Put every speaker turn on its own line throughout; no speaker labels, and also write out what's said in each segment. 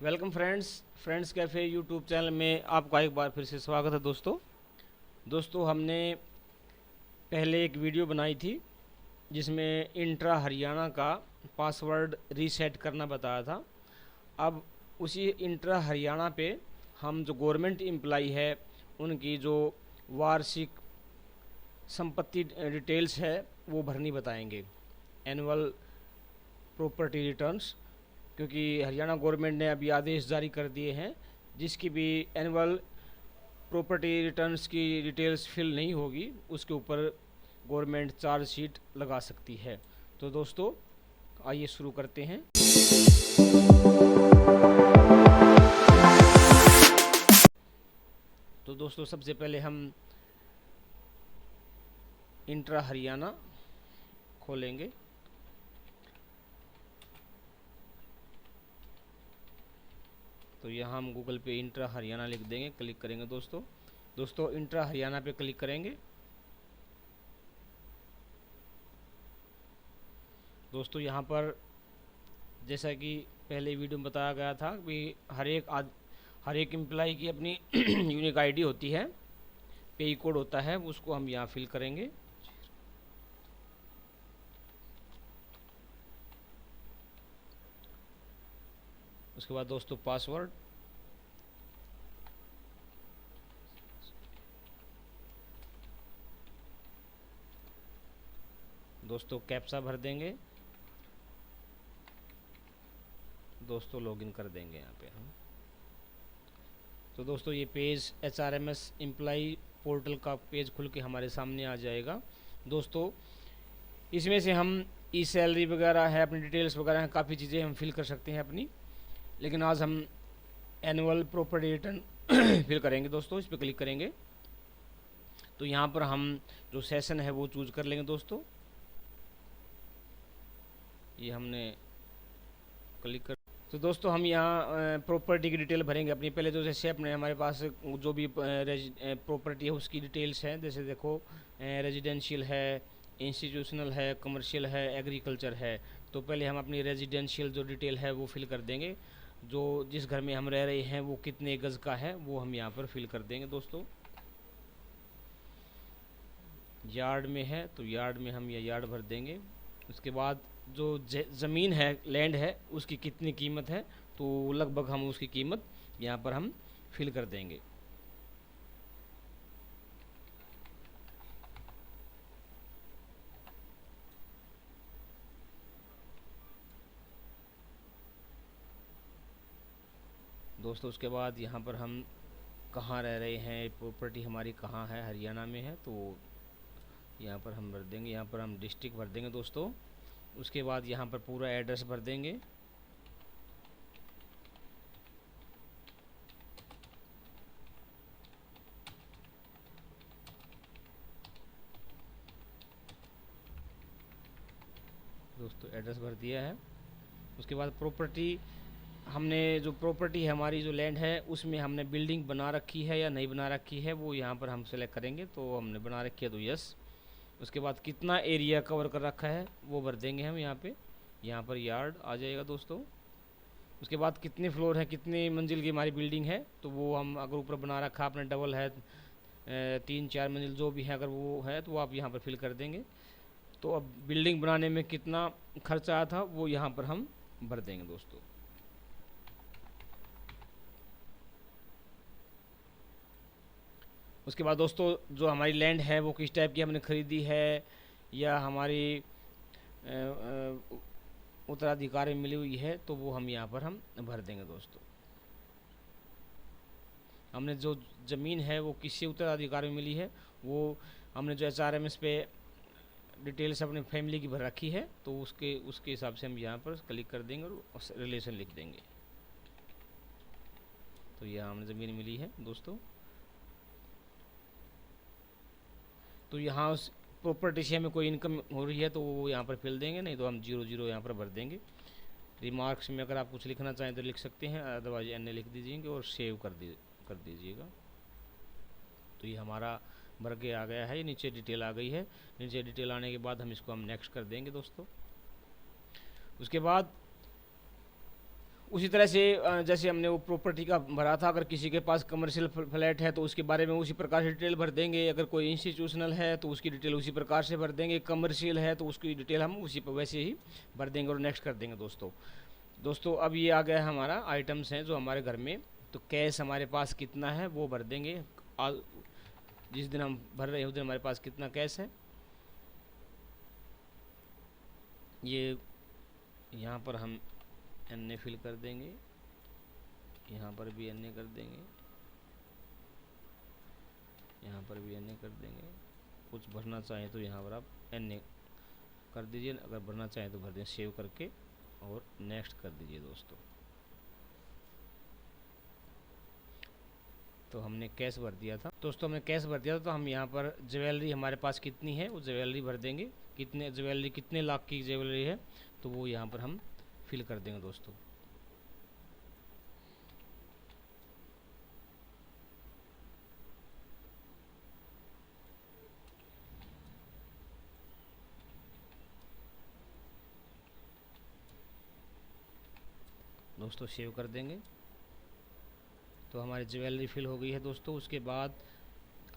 Welcome friends cafe YouTube channel में आपका एक बार फिर से स्वागत है दोस्तों हमने पहले एक वीडियो बनाई थी जिसमें इंट्रा हरियाणा का पासवर्ड रीसेट करना बताया था। अब उसी इंट्रा हरियाणा पे हम जो गवर्नमेंट एम्प्लॉई है उनकी जो वार्षिक संपत्ति डिटेल्स है वो भरनी बताएंगे, एनुअल प्रॉपर्टी रिटर्न्स। क्योंकि हरियाणा गवर्नमेंट ने अभी आदेश जारी कर दिए हैं, जिसकी भी एनुअल प्रॉपर्टी रिटर्न्स की डिटेल्स फिल नहीं होगी उसके ऊपर गवर्नमेंट चार्जशीट लगा सकती है। तो दोस्तों आइए शुरू करते हैं। तो दोस्तों सबसे पहले हम इंट्रा हरियाणा खोलेंगे। तो यहाँ हम गूगल पे इंट्रा हरियाणा लिख देंगे, क्लिक करेंगे दोस्तों इंट्रा हरियाणा पे क्लिक करेंगे। दोस्तों यहाँ पर जैसा कि पहले वीडियो में बताया गया था कि हर एक एम्प्लॉय की अपनी यूनिक आईडी होती है, पे कोड होता है, उसको हम यहाँ फिल करेंगे। उसके बाद दोस्तों पासवर्ड, दोस्तों कैप्चा भर देंगे, दोस्तों लॉगिन कर देंगे यहाँ पे हम। तो दोस्तों ये पेज HRMS एम्प्लॉई पोर्टल का पेज खुल के हमारे सामने आ जाएगा। दोस्तों इसमें से हम ई सैलरी वगैरह है, अपनी डिटेल्स वगैरह हैं, काफ़ी चीज़ें हम फिल कर सकते हैं अपनी, लेकिन आज हम एनुअल प्रॉपर्टी रिटर्न फिल करेंगे। दोस्तों इस पर क्लिक करेंगे तो यहाँ पर हम जो सेशन है वो चूज कर लेंगे। दोस्तों ये हमने क्लिक कर, तो दोस्तों हम यहाँ प्रॉपर्टी की डिटेल भरेंगे अपनी। पहले तो जैसे अपने हमारे पास जो भी प्रॉपर्टी है उसकी डिटेल्स हैं, जैसे देखो रेजिडेंशियल है, इंस्टीट्यूशनल है, कमर्शियल है, एग्रीकल्चर है। तो पहले हम अपनी रेजिडेंशियल जो डिटेल है वो फिल कर देंगे। जो जिस घर में हम रह रहे हैं वो कितने गज का है वो हम यहाँ पर फिल कर देंगे। दोस्तों यार्ड में है तो यार्ड में हम यह यार्ड भर देंगे। उसके बाद जो ज़मीन है, लैंड है, उसकी कितनी कीमत है तो लगभग हम उसकी कीमत यहाँ पर हम फिल कर देंगे। दोस्तों उसके बाद यहाँ पर हम कहाँ रह रहे हैं, प्रॉपर्टी हमारी कहाँ है, हरियाणा में है, तो यहाँ पर हम भर देंगे। यहाँ पर हम डिस्ट्रिक्ट भर देंगे दोस्तों। उसके बाद यहाँ पर पूरा एड्रेस भर देंगे। दोस्तों एड्रेस भर दिया है। उसके बाद प्रॉपर्टी, हमने जो प्रॉपर्टी है हमारी जो लैंड है उसमें हमने बिल्डिंग बना रखी है या नहीं बना रखी है वो यहाँ पर हम सेलेक्ट करेंगे। तो हमने बना रखी है तो यस। उसके बाद कितना एरिया कवर कर रखा है वो भर देंगे हम यहाँ पे। यहाँ पर यार्ड आ जाएगा दोस्तों। उसके बाद कितने फ्लोर है, कितनी मंजिल की हमारी बिल्डिंग है, तो वो हम अगर ऊपर बना रखा आपने डबल है, 3-4 मंजिल जो भी है अगर वो है तो आप यहाँ पर फिल कर देंगे। तो अब बिल्डिंग बनाने में कितना खर्चा आया था वो यहाँ पर हम भर देंगे दोस्तों। उसके बाद दोस्तों जो हमारी लैंड है वो किस टाइप की हमने ख़रीदी है या हमारी उत्तराधिकार में मिली हुई है तो वो हम यहाँ पर हम भर देंगे दोस्तों। हमने जो ज़मीन है वो किसी उत्तराधिकार में मिली है वो हमने जो HRMS पे डिटेल्स अपने फैमिली की भर रखी है तो उसके हिसाब से हम यहाँ पर क्लिक कर देंगे और रिलेशन लिख देंगे। तो यहाँ हमें ज़मीन मिली है दोस्तों। तो यहाँ उस प्रॉपर्टी से हमें कोई इनकम हो रही है तो वो यहाँ पर फिल देंगे, नहीं तो हम 0 यहाँ पर भर देंगे। रिमार्क्स में अगर आप कुछ लिखना चाहें तो लिख सकते हैं, अदरवाइज एन लिख दीजिएगा और सेव कर दीजिएगा। तो ये हमारा भर के आ गया है, ये नीचे डिटेल आ गई है। नीचे डिटेल आने के बाद हम इसको हम नेक्स्ट कर देंगे दोस्तों। उसके बाद उसी तरह से जैसे हमने वो प्रॉपर्टी का भरा था, अगर किसी के पास कमर्शियल फ्लैट है तो उसके बारे में उसी प्रकार से डिटेल भर देंगे, अगर कोई इंस्टीट्यूशनल है तो उसकी डिटेल उसी प्रकार से भर देंगे, कमर्शियल है तो उसकी डिटेल हम उसी पर वैसे ही भर देंगे और नेक्स्ट कर देंगे दोस्तों। दोस्तों अब ये आ गया हमारा आइटम्स हैं जो हमारे घर में, तो कैश हमारे पास कितना है वो भर देंगे। जिस दिन हम भर रहे हैं उस दिन हमारे पास कितना कैश है, ये यहाँ पर हम एन फिल कर देंगे, यहाँ पर भी एन कर देंगे, यहाँ पर भी एन कर देंगे। कुछ भरना चाहें तो यहाँ पर आप एन कर दीजिए, अगर भरना चाहें तो भर दें सेव करके और नेक्स्ट कर दीजिए दोस्तों। तो हमने कैश भर दिया था दोस्तों, हमने कैश भर दिया था। तो हम यहाँ पर ज्वेलरी हमारे पास कितनी है वो ज्वेलरी भर देंगे, कितने ज्वेलरी कितने लाख की ज्वेलरी है तो वो यहाँ पर हम फिल कर देंगे दोस्तों। दोस्तों सेव कर देंगे। तो हमारी ज्वेलरी फिल हो गई है दोस्तों। उसके बाद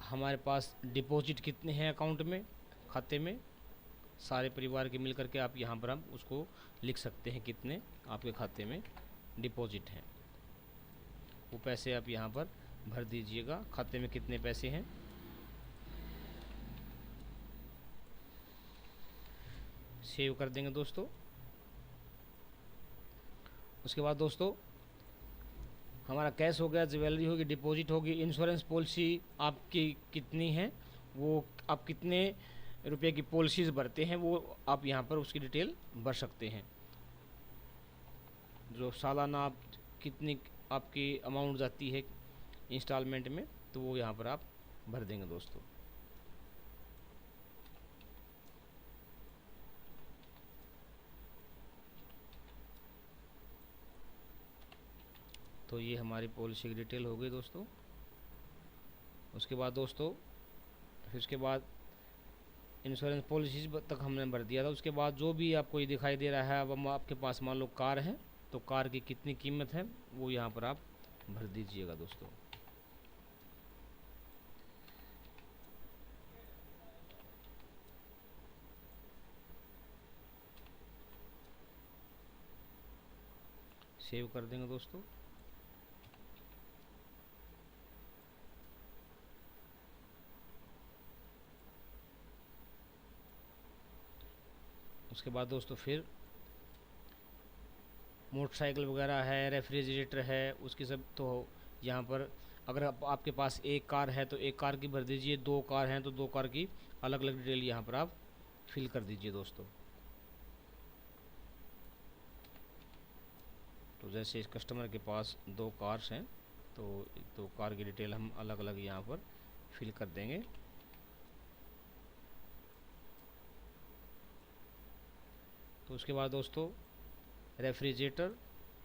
हमारे पास डिपॉजिट कितने हैं अकाउंट में, खाते में, सारे परिवार के मिल करके आप यहाँ पर हम उसको लिख सकते हैं कितने आपके खाते में डिपॉजिट हैं। वो पैसे आप यहाँ पर भर दीजिएगा, खाते में कितने पैसे हैं। सेव कर देंगे दोस्तों। उसके बाद दोस्तों हमारा कैश हो गया, ज्वेलरी होगी, डिपॉजिट होगी, इंश्योरेंस पॉलिसी आपकी कितनी है, वो आप कितने रुपए की पॉलिसीज़ भरते हैं वो आप यहाँ पर उसकी डिटेल भर सकते हैं। जो सालाना आप कितनी आपकी अमाउंट जाती है इंस्टॉलमेंट में तो वो यहाँ पर आप भर देंगे दोस्तों। तो ये हमारी पॉलिसी की डिटेल हो गई दोस्तों। उसके बाद दोस्तों फिर उसके बाद इंश्योरेंस पॉलिसी तक हमने भर दिया था। उसके बाद जो भी आपको ये दिखाई दे रहा है, अब आपके पास मान लो कार है तो कार की कितनी कीमत है वो यहाँ पर आप भर दीजिएगा दोस्तों। सेव कर देंगे दोस्तों। उसके बाद दोस्तों फिर मोटरसाइकिल वगैरह है, रेफ्रिजरेटर है, उसकी सब तो यहाँ पर अगर आपके पास एक कार है तो एक कार की भर दीजिए, दो कार हैं तो दो कार की अलग अलग डिटेल यहाँ पर आप फिल कर दीजिए दोस्तों। तो जैसे इस कस्टमर के पास दो कार्स हैं तो दो कार की डिटेल हम अलग अलग यहाँ पर फिल कर देंगे। तो उसके बाद दोस्तों रेफ्रिजरेटर,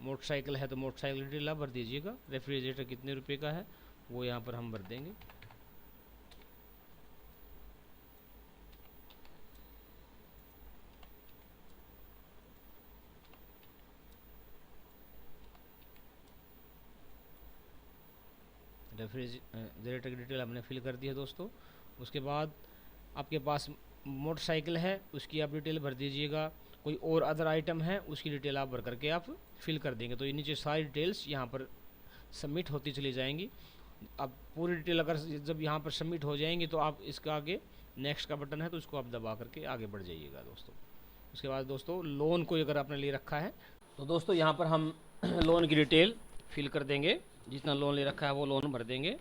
मोटरसाइकिल है तो मोटरसाइकिल डिटेल आप भर दीजिएगा, रेफ्रिजरेटर कितने रुपए का है वो यहाँ पर हम भर देंगे। रेफ्रिजरेटर की डिटेल हमने फिल कर दी है दोस्तों। उसके बाद आपके पास मोटरसाइकिल है उसकी आप डिटेल भर दीजिएगा, कोई और अदर आइटम है उसकी डिटेल आप भर करके आप फिल कर देंगे। तो ये नीचे सारी डिटेल्स यहाँ पर सबमिट होती चली जाएंगी। अब पूरी डिटेल अगर जब यहाँ पर सबमिट हो जाएंगी तो आप इसका आगे नेक्स्ट का बटन है तो उसको आप दबा करके आगे बढ़ जाइएगा दोस्तों। उसके बाद दोस्तों लोन कोई अगर आपने ले रखा है तो दोस्तों यहाँ पर हम लोन की डिटेल फिल कर देंगे, जितना लोन ले रखा है वो लोन भर देंगे।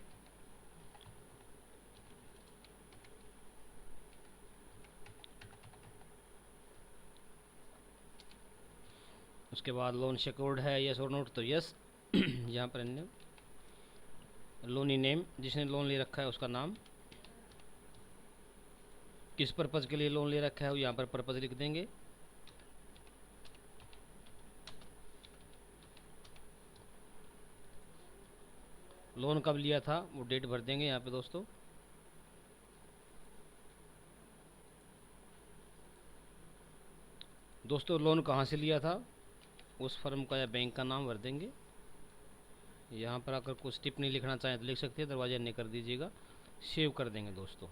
उसके बाद लोन सिक्योर्ड है यस और नोट तो यस। यहाँ पर लोनी नेम, जिसने लोन ले रखा है उसका नाम, किस पर्पज़ के लिए लोन ले रखा है वो यहाँ पर पर्पज़ लिख देंगे। लोन कब लिया था वो डेट भर देंगे यहाँ पे दोस्तों। दोस्तों लोन कहाँ से लिया था उस फर्म का या बैंक का नाम भर देंगे। यहाँ पर अगर कुछ टिप्पणी लिखना चाहें तो लिख सकते हैं, दरवाजा नहीं कर दीजिएगा। सेव कर देंगे दोस्तों।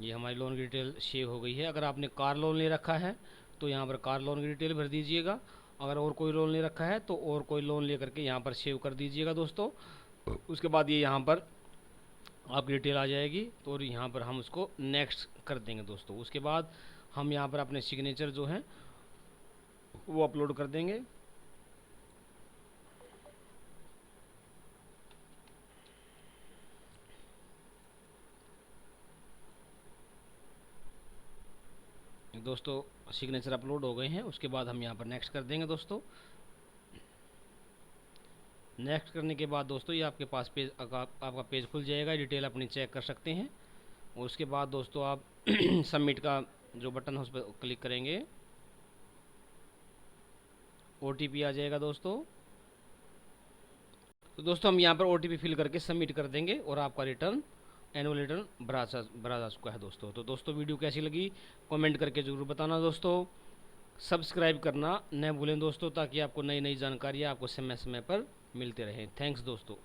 ये हमारी लोन की डिटेल सेव हो गई है। अगर आपने कार लोन ले रखा है तो यहाँ पर कार लोन की डिटेल भर दीजिएगा। अगर और कोई लोन ले रखा है तो और कोई लोन ले करके यहाँ पर सेव कर दीजिएगा दोस्तों। उसके बाद ये यहाँ पर आपकी डिटेल आ जाएगी, तो और यहाँ पर हम उसको नेक्स्ट कर देंगे दोस्तों। उसके बाद हम यहाँ पर अपने सिग्नेचर जो हैं वो अपलोड कर देंगे। दोस्तों सिग्नेचर अपलोड हो गए हैं। उसके बाद हम यहाँ पर नेक्स्ट कर देंगे दोस्तों। नेक्स्ट करने के बाद दोस्तों ये आपके पास पेज आपका पेज खुल जाएगा। डिटेल अपनी चेक कर सकते हैं। उसके बाद दोस्तों आप सबमिट का जो बटन है उस पर क्लिक करेंगे। OTP आ जाएगा दोस्तों। तो दोस्तों हम यहाँ पर OTP फिल करके सबमिट कर देंगे और आपका रिटर्न एनुअल रिटर्न भरा जा चुका है दोस्तों। तो दोस्तों वीडियो कैसी लगी कमेंट करके ज़रूर बताना दोस्तों। सब्सक्राइब करना न भूलें दोस्तों, ताकि आपको नई नई जानकारियाँ आपको समय समय पर मिलते रहें। थैंक्स दोस्तों।